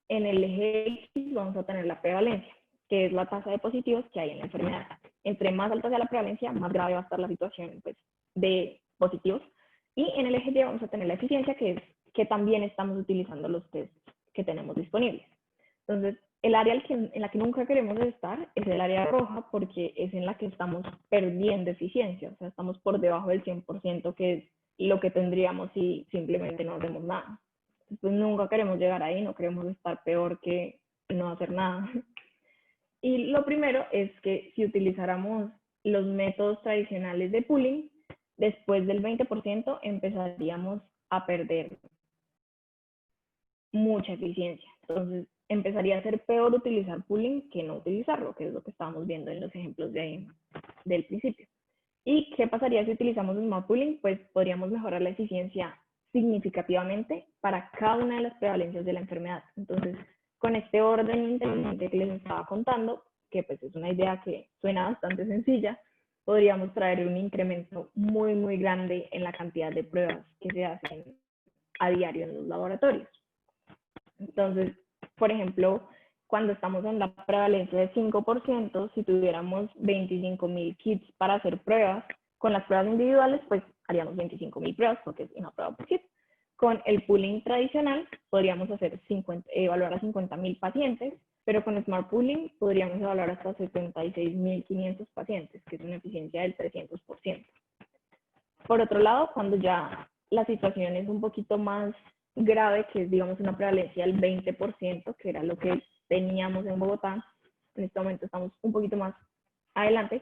B: en el eje X vamos a tener la prevalencia, que es la tasa de positivos que hay en la enfermedad. Entre más alta sea la prevalencia, más grave va a estar la situación pues, de positivos. Y en el eje Y vamos a tener la eficiencia, que es que también estamos utilizando los tests que tenemos disponibles. Entonces, el área en la que nunca queremos estar es el área roja, porque es en la que estamos perdiendo eficiencia, o sea, estamos por debajo del 100%, que es lo que tendríamos si simplemente no hacemos nada. Pues nunca queremos llegar ahí, no queremos estar peor que no hacer nada. Y lo primero es que si utilizáramos los métodos tradicionales de pooling, después del 20% empezaríamos a perder mucha eficiencia. Entonces, empezaría a ser peor utilizar pooling que no utilizarlo, que es lo que estábamos viendo en los ejemplos del principio. ¿Y qué pasaría si utilizamos Smart Pooling? Pues podríamos mejorar la eficiencia significativamente para cada una de las prevalencias de la enfermedad. Entonces, con este orden inteligente que les estaba contando, que pues es una idea que suena bastante sencilla, podríamos traer un incremento muy, muy grande en la cantidad de pruebas que se hacen a diario en los laboratorios. Entonces, por ejemplo, cuando estamos en la prevalencia de 5%, si tuviéramos 25.000 kits para hacer pruebas, con las pruebas individuales, pues haríamos 25.000 pruebas, porque es una prueba por kit. Con el pooling tradicional, podríamos evaluar a 50.000 pacientes, pero con Smart Pooling podríamos evaluar hasta 76.500 pacientes, que es una eficiencia del 300%. Por otro lado, cuando ya la situación es un poquito más grave, que es, digamos, una prevalencia del 20%, que era lo que teníamos en Bogotá, en este momento estamos un poquito más adelante,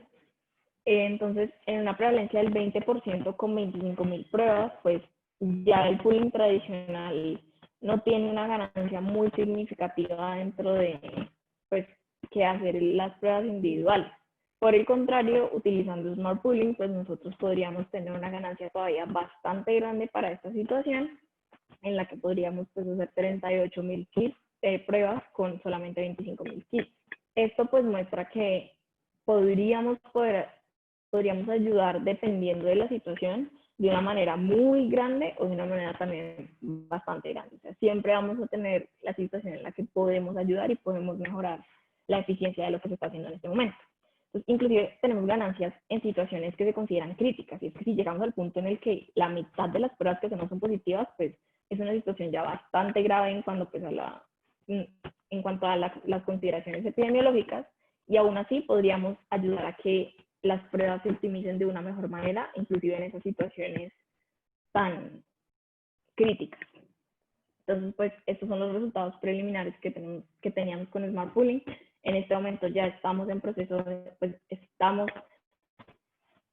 B: entonces, en una prevalencia del 20% con 25.000 pruebas, pues ya el pooling tradicional no tiene una ganancia muy significativa dentro de, pues, que hacer las pruebas individuales. Por el contrario, utilizando Smart Pooling, pues nosotros podríamos tener una ganancia todavía bastante grande para esta situación, en la que podríamos pues, hacer 38.000 kits de pruebas con solamente 25.000 kits. Esto pues muestra que podríamos ayudar dependiendo de la situación de una manera muy grande o de una manera también bastante grande. O sea, siempre vamos a tener la situación en la que podemos ayudar y podemos mejorar la eficiencia de lo que se está haciendo en este momento. Entonces, inclusive tenemos ganancias en situaciones que se consideran críticas, y es que si llegamos al punto en el que la mitad de las pruebas que hacemos son positivas, pues es una situación ya bastante grave en cuanto, pues, a las consideraciones epidemiológicas, y aún así podríamos ayudar a que las pruebas se optimicen de una mejor manera, inclusive en esas situaciones tan críticas. Entonces, pues, estos son los resultados preliminares que teníamos con Smart Pooling. En este momento ya estamos en proceso, pues, ya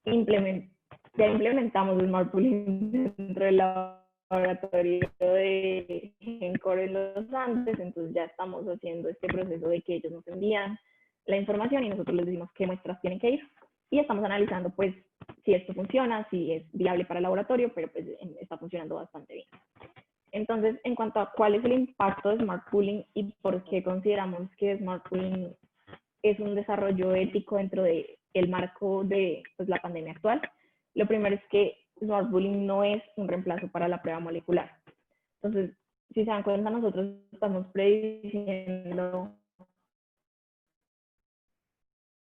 B: implementamos Smart Pooling dentro del laboratorio de GenCore en los Andes, entonces ya estamos haciendo este proceso de que ellos nos envían la información y nosotros les decimos qué muestras tienen que ir, y estamos analizando pues si esto funciona, si es viable para el laboratorio, pero pues está funcionando bastante bien. Entonces, en cuanto a cuál es el impacto de Smart Pooling y por qué consideramos que Smart Pooling es un desarrollo ético dentro del marco de pues, la pandemia actual, lo primero es que Smart Pooling no es un reemplazo para la prueba molecular. Entonces, si se dan cuenta, nosotros estamos prediciendo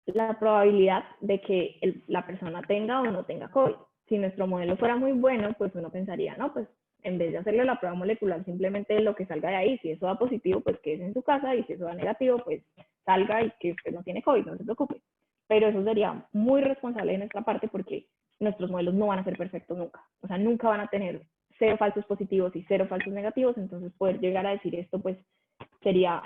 B: la probabilidad de que la persona tenga o no tenga COVID. Si nuestro modelo fuera muy bueno, pues uno pensaría, no, pues en vez de hacerle la prueba molecular, simplemente lo que salga de ahí, si eso da positivo, pues quédese en su casa, y si eso da negativo, pues salga y que usted no tiene COVID, no se preocupe. Pero eso sería muy responsable de nuestra parte porque nuestros modelos no van a ser perfectos nunca. O sea, nunca van a tener 0 falsos positivos y 0 falsos negativos, entonces poder llegar a decir esto, pues sería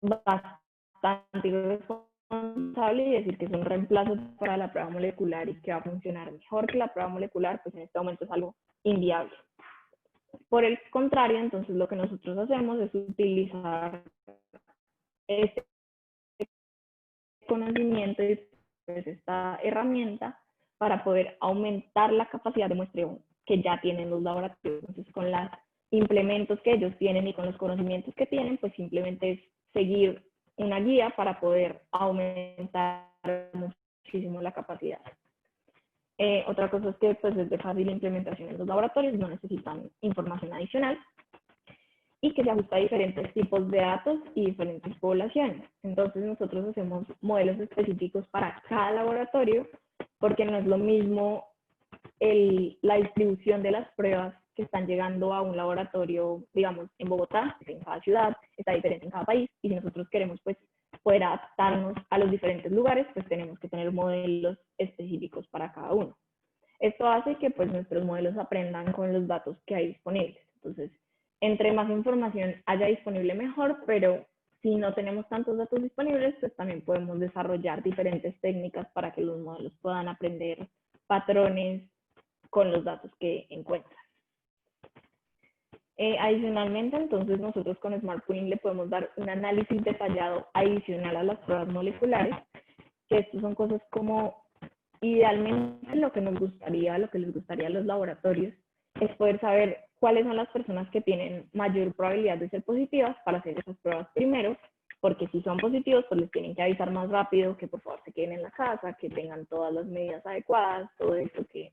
B: bastante irresponsable y decir que es un reemplazo para la prueba molecular y que va a funcionar mejor que la prueba molecular, pues en este momento es algo inviable. Por el contrario, entonces lo que nosotros hacemos es utilizar este conocimiento y pues esta herramienta para poder aumentar la capacidad de muestreo que ya tienen los laboratorios. Entonces, con los implementos que ellos tienen y con los conocimientos que tienen, pues simplemente es seguir una guía para poder aumentar muchísimo la capacidad. Otra cosa es que pues, es de fácil implementación en los laboratorios, no necesitan información adicional y que se ajusta a diferentes tipos de datos y diferentes poblaciones. Entonces nosotros hacemos modelos específicos para cada laboratorio porque no es lo mismo la distribución de las pruebas que están llegando a un laboratorio, digamos, en Bogotá, en cada ciudad, está diferente en cada país, y si nosotros queremos pues poder adaptarnos a los diferentes lugares, pues tenemos que tener modelos específicos para cada uno. Esto hace que pues nuestros modelos aprendan con los datos que hay disponibles. Entonces, entre más información haya disponible mejor, pero si no tenemos tantos datos disponibles, pues también podemos desarrollar diferentes técnicas para que los modelos puedan aprender patrones con los datos que encuentran. Adicionalmente, entonces nosotros con Smart Pooling le podemos dar un análisis detallado adicional a las pruebas moleculares, que estos son cosas como idealmente lo que nos gustaría, lo que les gustaría a los laboratorios, es poder saber cuáles son las personas que tienen mayor probabilidad de ser positivas para hacer esas pruebas primero, porque si son positivos, pues les tienen que avisar más rápido que por favor se queden en la casa, que tengan todas las medidas adecuadas, todo eso que...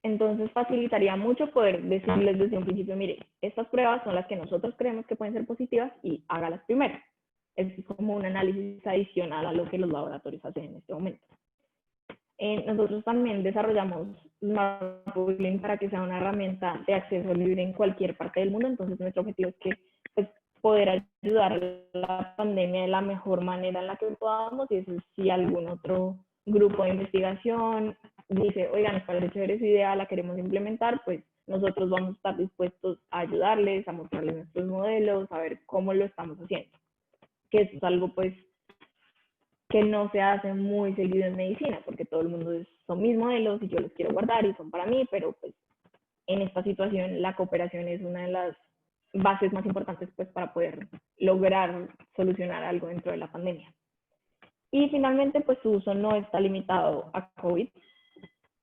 B: Entonces facilitaría mucho poder decirles desde un principio, mire, estas pruebas son las que nosotros creemos que pueden ser positivas y hágalas primero. Es como un análisis adicional a lo que los laboratorios hacen en este momento. Nosotros también desarrollamos Smart Pooling para que sea una herramienta de acceso libre en cualquier parte del mundo. Entonces, nuestro objetivo es que pues, poder ayudar a la pandemia de la mejor manera en la que podamos. Y eso, si algún otro grupo de investigación dice, oigan, nos parece chévere esa idea, la queremos implementar, pues nosotros vamos a estar dispuestos a ayudarles, a mostrarles nuestros modelos, a ver cómo lo estamos haciendo. Que eso es algo, pues, que no se hace muy seguido en medicina, porque todo el mundo son mis modelos y yo los quiero guardar y son para mí, pero pues en esta situación la cooperación es una de las bases más importantes pues para poder lograr solucionar algo dentro de la pandemia. Y finalmente pues su uso no está limitado a COVID.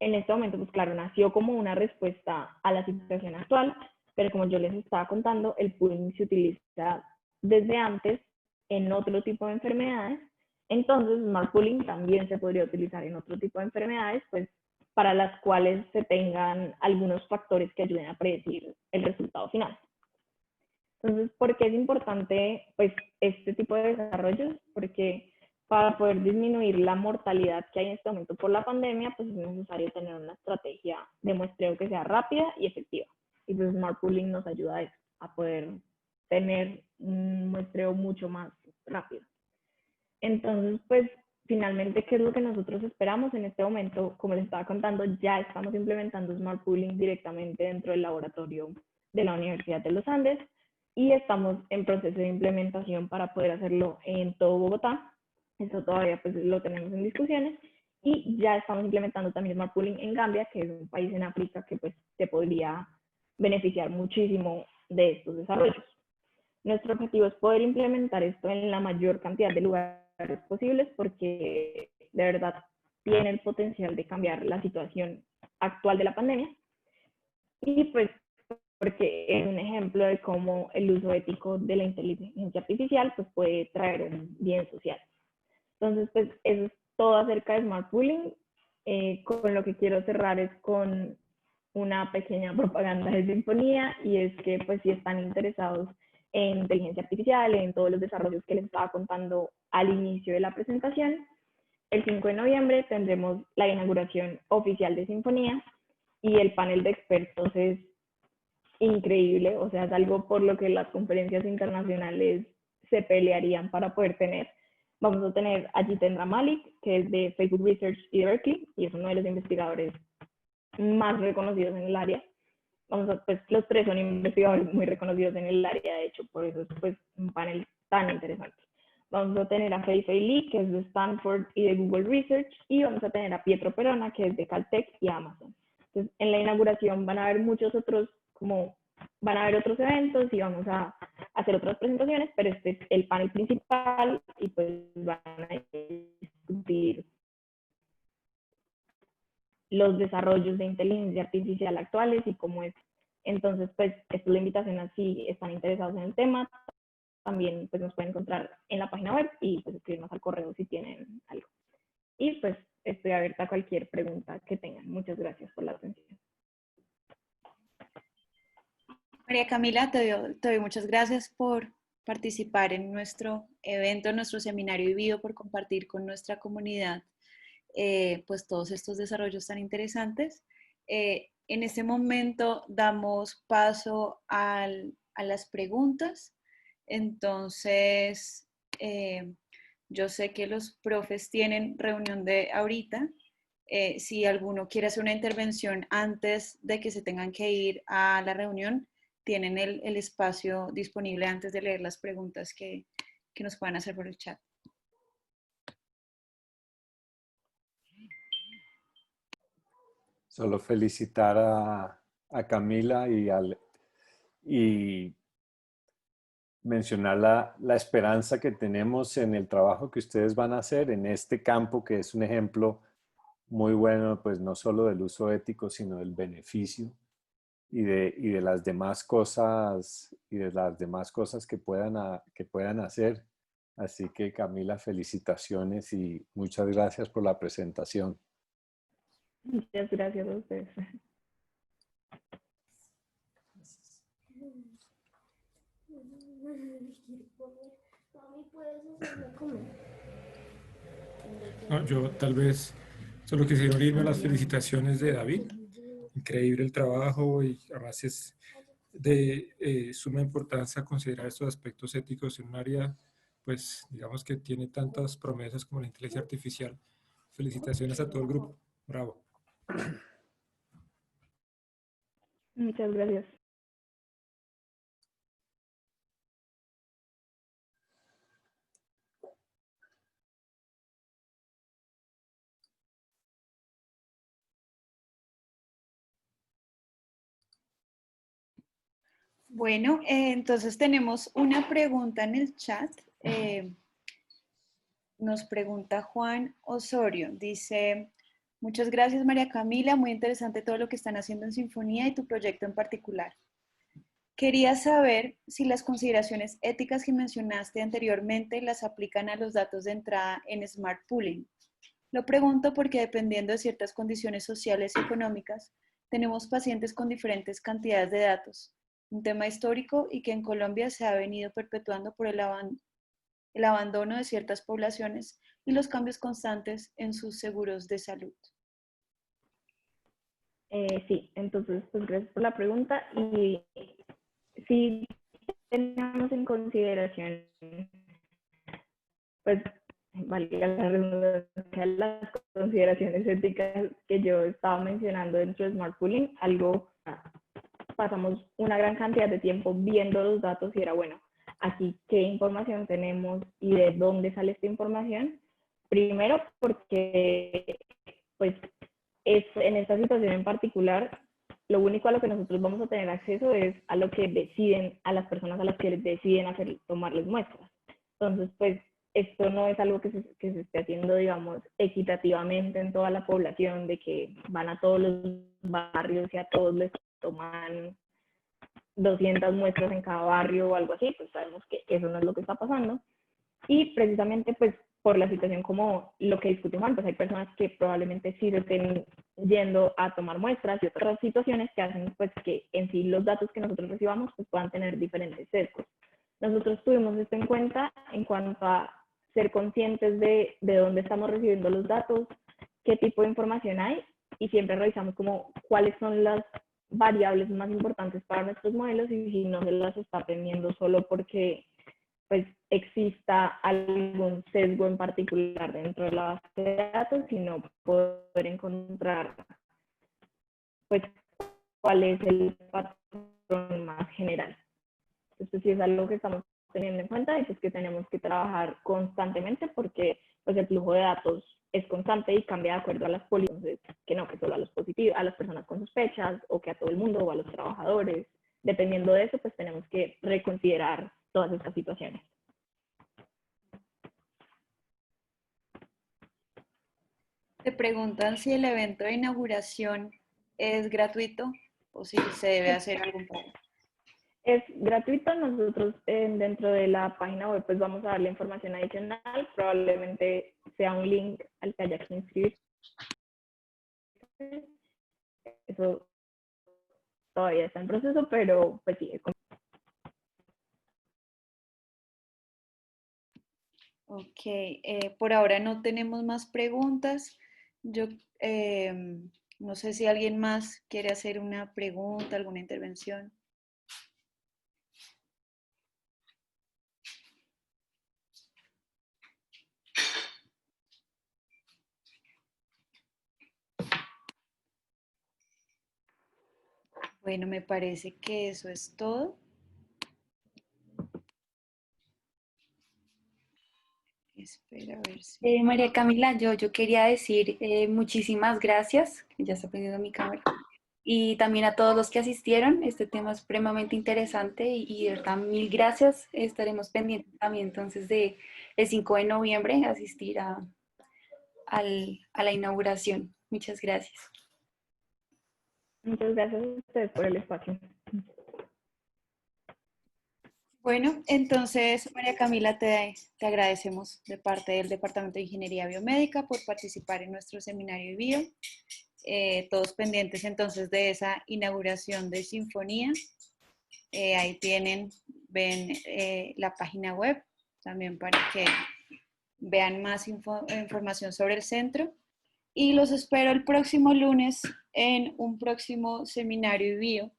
B: En este momento pues claro, nació como una respuesta a la situación actual, pero como yo les estaba contando, el pooling se utiliza desde antes en otro tipo de enfermedades. Entonces, Smart Pooling también se podría utilizar en otro tipo de enfermedades, pues para las cuales se tengan algunos factores que ayuden a predecir el resultado final. Entonces, ¿por qué es importante pues este tipo de desarrollos? Porque para poder disminuir la mortalidad que hay en este momento por la pandemia, pues es necesario tener una estrategia de muestreo que sea rápida y efectiva. Y pues Smart Pooling nos ayuda a eso, a poder tener un muestreo mucho más rápido. Entonces, pues finalmente, ¿qué es lo que nosotros esperamos en este momento? Como les estaba contando, ya estamos implementando Smart Pooling directamente dentro del laboratorio de la Universidad de los Andes y estamos en proceso de implementación para poder hacerlo en todo Bogotá. Eso todavía pues lo tenemos en discusiones y ya estamos implementando también Smart Pooling en Gambia, que es un país en África que pues se podría beneficiar muchísimo de estos desarrollos. Nuestro objetivo es poder implementar esto en la mayor cantidad de lugares posibles porque de verdad tiene el potencial de cambiar la situación actual de la pandemia y pues porque es un ejemplo de cómo el uso ético de la inteligencia artificial pues puede traer un bien social. Entonces pues eso es todo acerca de Smart Pooling. Con lo que quiero cerrar es con una pequeña propaganda de Sinfonía, y es que pues si están interesados en inteligencia artificial, en todos los desarrollos que les estaba contando al inicio de la presentación, el 5 de noviembre tendremos la inauguración oficial de Sinfonía y el panel de expertos es increíble, o sea, es algo por lo que las conferencias internacionales se pelearían para poder tener. Vamos a tener a Jitendra Malik, que es de Facebook Research y de Berkeley, y es uno de los investigadores más reconocidos en el área. Pues los tres son investigadores muy reconocidos en el área, de hecho, por eso es pues un panel tan interesante. Vamos a tener a Fei Lee, que es de Stanford y de Google Research, y vamos a tener a Pietro Perona, que es de Caltech y Amazon. Entonces, en la inauguración van a haber muchos otros, van a haber otros eventos y vamos a hacer otras presentaciones, pero este es el panel principal y pues van a discutir los desarrollos de inteligencia artificial actuales y cómo es. Entonces, pues, esta es la invitación a si están interesados en el tema. También pues, nos pueden encontrar en la página web y pues, escribirnos al correo si tienen algo. Y pues estoy abierta a cualquier pregunta que tengan. Muchas gracias por la atención.
C: María Camila, te doy muchas gracias por participar en nuestro evento, en nuestro seminario vivido, por compartir con nuestra comunidad pues todos estos desarrollos tan interesantes. En este momento damos paso a las preguntas. Entonces, yo sé que los profes tienen reunión de ahorita. Si alguno quiere hacer una intervención antes de que se tengan que ir a la reunión, tienen el espacio disponible antes de leer las preguntas que nos puedan hacer por el chat.
D: Solo felicitar a Camila y mencionar la esperanza que tenemos en el trabajo que ustedes van a hacer en este campo, que es un ejemplo muy bueno, pues no solo del uso ético, sino del beneficio y de las demás cosas que puedan hacer. Así que Camila, felicitaciones y muchas gracias por la presentación.
B: Muchas gracias a ustedes.
E: No, yo tal vez solo quisiera unirme a las felicitaciones de David. Increíble el trabajo y además es de suma importancia considerar estos aspectos éticos en un área, pues digamos que tiene tantas promesas como la inteligencia artificial. Felicitaciones a todo el grupo. Bravo.
B: Muchas gracias.
C: Bueno, entonces tenemos una pregunta en el chat. Nos pregunta Juan Osorio. Dice, muchas gracias María Camila, muy interesante todo lo que están haciendo en Sinfonía y tu proyecto en particular. Quería saber si las consideraciones éticas que mencionaste anteriormente las aplican a los datos de entrada en Smart Pooling. Lo pregunto porque dependiendo de ciertas condiciones sociales y económicas, tenemos pacientes con diferentes cantidades de datos, un tema histórico y que en Colombia se ha venido perpetuando por el abandono de ciertas poblaciones y los cambios constantes en sus seguros de salud.
B: Sí, entonces, pues gracias por la pregunta. Y si tenemos en consideración, pues, valga la redundancia, las consideraciones éticas que yo estaba mencionando dentro de Smart Pooling, pasamos una gran cantidad de tiempo viendo los datos y era bueno, aquí qué información tenemos y de dónde sale esta información. Primero, porque pues en esta situación en particular, lo único a lo que nosotros vamos a tener acceso es a lo que deciden, a las personas a las que deciden tomarles muestras. Entonces, pues esto no es algo que se esté haciendo, digamos, equitativamente en toda la población, de que van a todos los barrios y a todos les toman 200 muestras en cada barrio o algo así, pues sabemos que eso no es lo que está pasando. Y precisamente, pues, por la situación como lo que discute Juan, pues hay personas que probablemente sí se estén yendo a tomar muestras y otras situaciones que hacen pues que en sí los datos que nosotros recibamos pues puedan tener diferentes sesgos. Nosotros tuvimos esto en cuenta en cuanto a ser conscientes de dónde estamos recibiendo los datos, qué tipo de información hay, y siempre revisamos como cuáles son las variables más importantes para nuestros modelos y si no se las está aprendiendo solo porque pues exista algún sesgo en particular dentro de la base de datos, sino poder encontrar pues cuál es el patrón más general. Entonces sí es algo que estamos teniendo en cuenta y pues que tenemos que trabajar constantemente porque pues el flujo de datos es constante y cambia de acuerdo a las políticas, entonces que no, que solo a los positivos, a las personas con sospechas o que a todo el mundo o a los trabajadores. Dependiendo de eso, pues tenemos que reconsiderar todas estas situaciones.
C: Te preguntan si el evento de inauguración es gratuito o si se debe hacer algún pago.
B: Es gratuito. Nosotros dentro de la página web pues vamos a darle información adicional, probablemente sea un link al que haya que inscribirse. Eso todavía está en proceso, pero pues sí.
C: Ok, por ahora no tenemos más preguntas. Yo no sé si alguien más quiere hacer una pregunta, alguna intervención. Bueno, me parece que eso es todo. Espera a ver si...
A: María Camila, yo quería decir muchísimas gracias, que ya está prendiendo mi cámara, y también a todos los que asistieron. Este tema es supremamente interesante y de verdad mil gracias. Estaremos pendientes también entonces de el 5 de noviembre asistir a la inauguración. Muchas gracias.
B: Muchas gracias a ustedes por el espacio.
C: Bueno, entonces, María Camila, te agradecemos de parte del Departamento de Ingeniería Biomédica por participar en nuestro seminario de bio. Todos pendientes entonces de esa inauguración de Sinfonía. Ahí ven la página web también para que vean más información sobre el centro. Y los espero el próximo lunes en un próximo seminario de bio.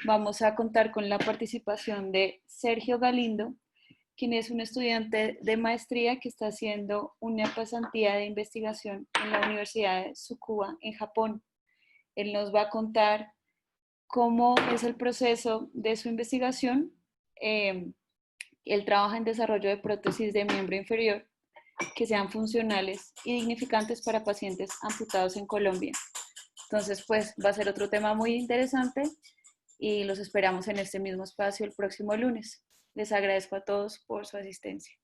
C: Vamos a contar con la participación de Sergio Galindo, quien es un estudiante de maestría que está haciendo una pasantía de investigación en la Universidad de Tsukuba, en Japón. Él nos va a contar cómo es el proceso de su investigación. Él trabaja en desarrollo de prótesis de miembro inferior que sean funcionales y dignificantes para pacientes amputados en Colombia. Entonces, pues va a ser otro tema muy interesante y los esperamos en este mismo espacio el próximo lunes. Les agradezco a todos por su asistencia.